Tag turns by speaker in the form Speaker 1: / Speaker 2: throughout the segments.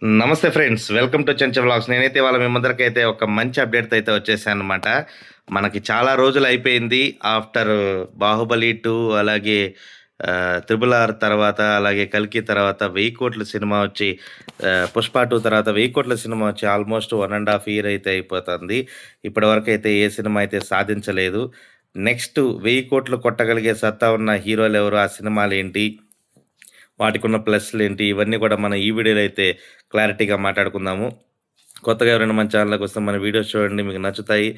Speaker 1: నమస్తే friends. Welcome to Chencha vlogs. నేనైతే ఇవాళ మీ ముందరికైతే ఒక మంచి అప్డేట్‌తో అయితే వచ్చేసాననమాట. మనకి చాలా రోజులయిపోయింది. ఆఫ్టర్ 'బాహుబలి 2' అలాగే 'త్రిబుల్ ఆర్' తర్వాత, అలాగే 'కల్కి' తర్వాత 1000 కోట్ల సినిమా వచ్చి 'పుష్ప 2' తర్వాత 1000 కోట్ల సినిమా వచ్చి ఆల్మోస్ట్ 1 ½ ఇయర్ అయితే అయిపోతుంది. ఇప్పటివరకైతే ఏ సినిమా అయితే సాధించలేదు. నెక్స్ట్ 1000 కోట్లు కొట్టగలిగే సత్తా ఉన్న హీరోలెవరు? ఆ సినిమాలేంటి? వాటికున్న ప్లస్‌లేంటి? ఇవన్నీ కూడా మనం ఈ వీడియోలో అయితే క్లారిటీగా మాట్లాడుకుందాము. కొత్తగా ఎవరైనా మన ఛానల్‌లోకి వస్తే మన వీడియోస్ చూడండి, మీకు నచ్చుతాయి.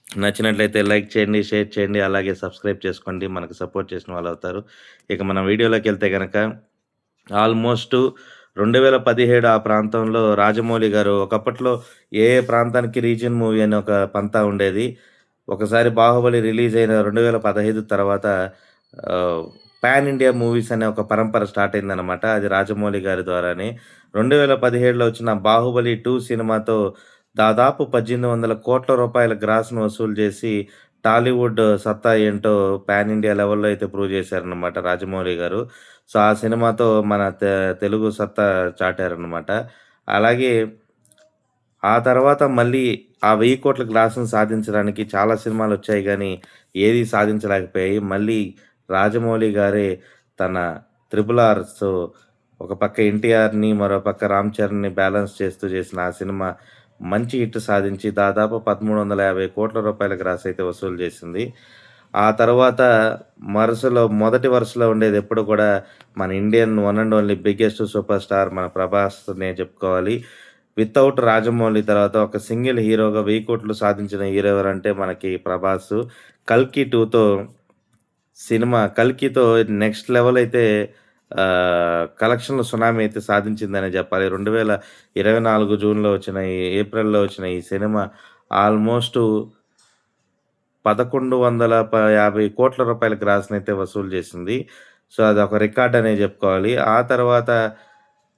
Speaker 1: నచ్చినట్లయితే లైక్ చేయండి, షేర్ చేయండి, అలాగే సబ్స్క్రైబ్ చేసుకోండి. మనకు సపోర్ట్ చేసిన వాళ్ళవుతారు. ఇక మనం వీడియోలోకెళ్తే గనక ఆల్మోస్ట్ 2017 ఆ ప్రాంతంలో రాజమౌళి గారు ఒకప్పట్లో ఏ ఏ ప్రాంతానికి రీజియన్ మూవీ అని ఒక పంతా ఉండేది. ఒకసారి 'బాహుబలి' రిలీజ్ అయిన 2015 తర్వాత ఆహ్, పాన్ ఇండియా మూవీస్ అనే ఒక పరంపర స్టార్ట్ అయిందనమాట. అది రాజమౌళి గారి ద్వారానే. 2017లో వచ్చిన 'బాహుబలి 2' సినిమాతో దాదాపు 1800 కోట్ల గ్రాస్‌ను వసూలు చేసి టాలీవుడ్ సత్తా ఏంటో పాన్ ఇండియా లెవెల్‌లో అయితే ప్రూవ్ చేశారనమాట రాజమౌళి గారు. సో, ఆ సినిమాతో మన తెలుగు సత్తా చాటారనమాట. అలాగే ఆ తర్వాత మళ్ళీ ఆ 1000 కోట్ల గ్లాస్‌ని సాధించడానికి చాలా సినిమాలొచ్చాయి గానీ, ఏది సాధించలేకపోయాయి. మళ్ళీ రాజమౌళి గారే తన 'త్రిబుల్ ఆర్'తో ఒక పక్క ఎన్టీఆర్‌ని, మరో పక్క రామ్ చరణ్‌ని బ్యాలెన్స్ చేస్తూ చేసిన ఆ సినిమా మంచి హిట్ సాధించి దాదాపు 1350 కోట్ల రూపాయల గ్రాస్ అయితే వసూలు చేసింది. ఆ తర్వాత మొదటి వరుసలో ఉండేదెప్పుడు కూడా మన Indian one and only biggest super star మన 'ప్రభాస్‌నే' చెప్పుకోవాలి. వితౌట్ రాజమౌళి తర్వాత ఒక సింగిల్ హీరోగా 1000 కోట్లు సాధించిన హీరో ఎవరంటే మనకి ప్రభాసు. 'కల్కి 2'తో 'కల్కితో' నెక్స్ట్ లెవెల్ అయితే కలెక్షన్‌ల సునామీ అయితే సాధించిందనే జెప్పాలి. 2024 జూన్‌లో వచ్చిన ఏప్రిల్‌లో వచ్చిన ఈ సినిమా ఆల్మోస్టు 1150 కోట్ల రూపాయల గ్రాస్‌నైతే వసూలు చేసింది. సో, అదొక రికార్డ్ అనే జెప్పుకోవాలి. ఆ తర్వాత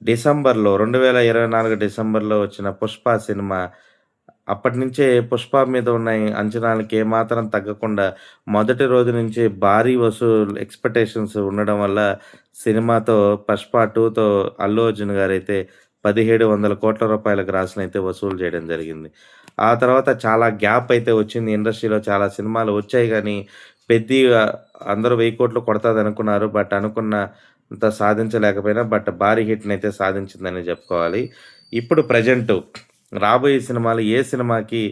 Speaker 1: 2024 డిసెంబర్‌లో వచ్చిన 'పుష్ప' సినిమా అప్పటినుంచే 'పుష్ప' మీద ఉన్న ఈ అంచనాలకి ఏమాత్రం తగ్గకుండా మొదటి రోజు నుంచే భారీ ఎక్స్‌పెక్టేషన్స్ ఉండడం వల్ల సినిమాతో 'పుష్ప 2'తో అల్లు అర్జున్ గారైతే 1700 కోట్ల రూపాయల గ్రాస్‌నైతే వసూలు చేయడం జరిగింది. ఆ తర్వాత చాలా గ్యాప్ అయితే వచ్చింది. ఇండస్ట్రీలో చాలా సినిమాలు వచ్చాయి గానీ, పెద్దిగా అందరూ 1000 కోట్లు కొడతదనుకున్నారు. బట్ అనుకున్నంత సాధించలేకపోయినా భారీ హిట్‌నైతే సాధించిందనే జెప్పుకోవాలి. ఇప్పుడు ప్రెజెంటు రాబోయే సినిమాలు ఏ సినిమాకి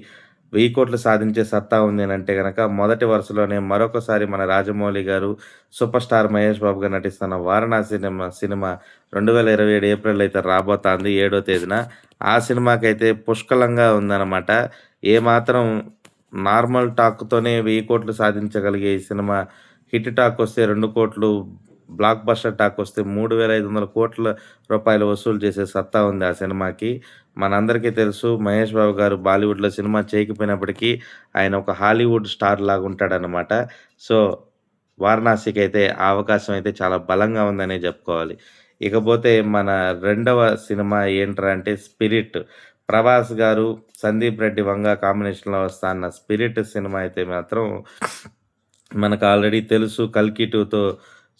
Speaker 1: 1000 కోట్లు సాధించే సత్తా ఉంది అనంటే గనక మొదటి వరుసలోనే మరొకసారి మన రాజమౌళి గారు, సూపర్ స్టార్ మహేష్ బాబు గారు నటిస్తున్న 'వారణాసి' సినిమా 2027 ఏప్రిల్ అయితే రాబోతాంది 7వ తేదీన. ఆ సినిమాకైతే పుష్కలంగా ఉందనమాట. ఏమాత్రం నార్మల్ టాక్‌తోనే 1000 కోట్లు సాధించగలిగే ఈ సినిమా హిట్ టాకొస్తే 2,00,00,000, బ్లాక్ బస్టర్ టాకొస్తే 3,500 కోట్ల రూపాయలు వసూలు చేసే సత్తా ఉంది ఆ సినిమాకి. మనందరికీ తెలుసు 'మహేష్ బాబు' గారు బాలీవుడ్‌లో సినిమా చేయకపోయినప్పటికీ ఆయన ఒక హాలీవుడ్ స్టార్ లాగా ఉంటాడనమాట. సో, 'వారణాసి'కైతే ఆ అవకాశం అయితే చాలా బలంగా ఉందనే జెప్పుకోవాలి. ఇకపోతే మన రెండవ సినిమా ఏంట్రా అంటే 'స్పిరిట్'. ప్రభాస్ గారు, సందీప్ రెడ్డి వంగ కాంబినేషన్‌లో వస్తాన్న 'స్పిరిట్' సినిమా అయితే మాత్రం మనకు ఆల్రెడీ తెలుసు 'కల్కి 2'తో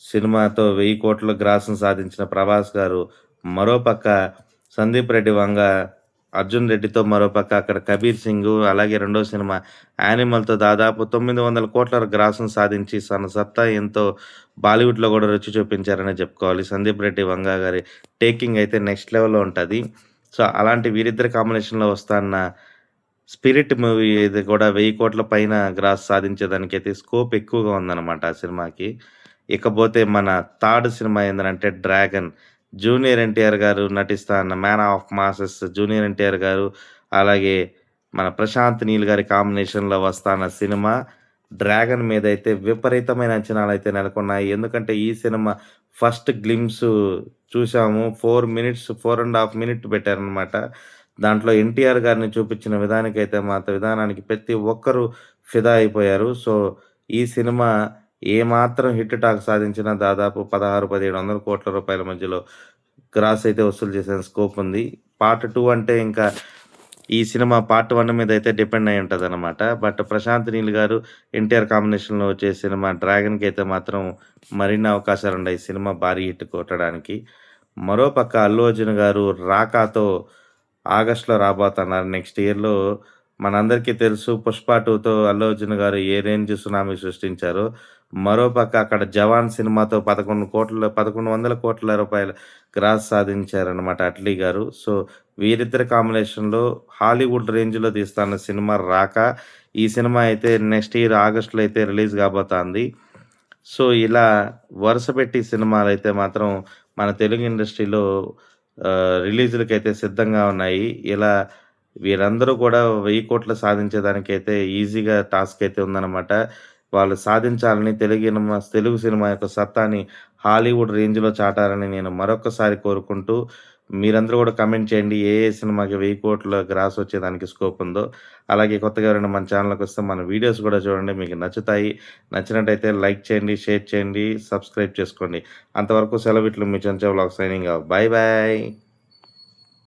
Speaker 1: సినిమాతో 1000 కోట్ల గ్రాస్‌ను సాధించిన ప్రభాస్ గారు, మరోపక్క సందీప్ రెడ్డి వంగ, అర్జున్ రెడ్డితో మరోపక్క అక్కడ 'కబీర్ సింగ్' అలాగే రెండో సినిమా 'యానిమల్‌తో' దాదాపు 900 కోట్ల గ్రాస్‌ను సాధించి తన సత్తా ఎంతో బాలీవుడ్‌లో గూడా రుచి చూపించారనే చెప్పుకోవాలి. సందీప్ రెడ్డి వంగ గారి టేకింగ్ అయితే నెక్స్ట్ లెవెల్‌లో ఉంటది. సో, అలాంటి వీరిద్దరి కాంబినేషన్‌లో వస్తాన్న 'స్పిరిట్' మూవీ ఇది కూడా 1000 కోట్ల పైన గ్రాస్ సాధించేదానికైతే స్కోప్ ఎక్కువగా ఉందన్నమాట ఆ సినిమాకి. ఇకపోతే మన థర్డ్ సినిమా ఏందనంటే 'డ్రాగన్'. జూనియర్ ఎన్టీఆర్ గారు నటిస్తా అన్న 'Man of Masses' junior NTR garu, అలాగే మన ప్రశాంత్ నీల్ గారి కాంబినేషన్‌లో వస్తాన్న సినిమా 'డ్రాగన్' మీదైతే విపరీతమైన అంచనాలైతే నెలకొన్నాయి. ఎందుకంటే ఈ సినిమా ఫస్ట్ గ్లింప్సు చూసాము. 4 ½ మినిట్ పెట్టారనమాట. దాంట్లో ఎన్టీఆర్ గారిని చూపించిన విధానానికి ప్రతి ఒక్కరు ఫిదా అయిపోయారు. సో, ఈ సినిమా ఏమాత్రం హిట్ టాక్ సాధించినా దాదాపు 16, 1700 కోట్ల రూపాయల మధ్యలో గ్రాస్ అయితే వసూలు చేసే స్కోప్ ఉంది. పార్ట్ 2 అంటే ఇంకా ఈ సినిమా పార్ట్ 1 మీద అయితే డిపెండ్ అయ్యి ఉంటదనమాట. ప్రశాంత్ నీల్ గారు, ఎన్టీఆర్ కాంబినేషన్‌లో వచ్చే సినిమా 'డ్రాగన్‌కి' అయితే మాత్రం మరిన్ని అవకాశాలున్నాయి. సినిమా భారీ హిట్ కొట్టడానికి. మరోపక్క అల్లు అర్జున్ గారు 'రాకాతో' ఆగస్ట్‌లో రాబోతున్నారు. నెక్స్ట్ ఇయర్‌లో మనందరికీ తెలుసు 'పుష్ప 2'తో అల్లు అర్జున్ గారు ఏ రేంజ్ సునామీ సృష్టించారో. మరోపక్క అక్కడ 'జవాన్' సినిమాతో 11,00,00,000 రూపాయల గ్రాస్ సాధించారనమాట అట్లీ గారు. సో, వీరిద్దరి కాంబినేషన్‌లో హాలీవుడ్ రేంజ్‌లో తీస్తున్న సినిమా 'రాక'. ఈ సినిమా అయితే నెక్స్ట్ ఇయర్ ఆగస్ట్‌లో అయితే రిలీజ్ కాబోతాంది. సో, ఇలా వరుసపెట్టి సినిమాలైతే మాత్రం మన తెలుగు ఇండస్ట్రీలో రిలీజులకైతే సిద్ధంగా ఉన్నాయి. ఇలా వీరందరూ కూడా 1000,00,00,000 సాధించేదానికైతే ఈజీగా టాస్క్ అయితే ఉందనమాట. వాళ్ళు సాధించాలని తెలుగు సినిమా యొక్క సత్తాని హాలీవుడ్ రేంజ్‌లో చాటాలని నేను మరొక్కసారి కోరుకుంటూ, మీరందరూ కూడా కామెంట్ చేయండి. ఏ ఏ సినిమాకి 1000,00,00,000 గ్రాస్ వచ్చేదానికి స్కోప్ ఉందో. అలాగే కొత్తగా ఎవరైనా మన ఛానల్‌కొస్తే మన వీడియోస్ కూడా చూడండి. మీకు నచ్చుతాయి. నచ్చినట్టయితే లైక్ చేయండి, షేర్ చేయండి, సబ్స్క్రైబ్ చేసుకోండి. అంతవరకు సెలవిట్లు మీ చెంచా vlogs signing off. Bye bye.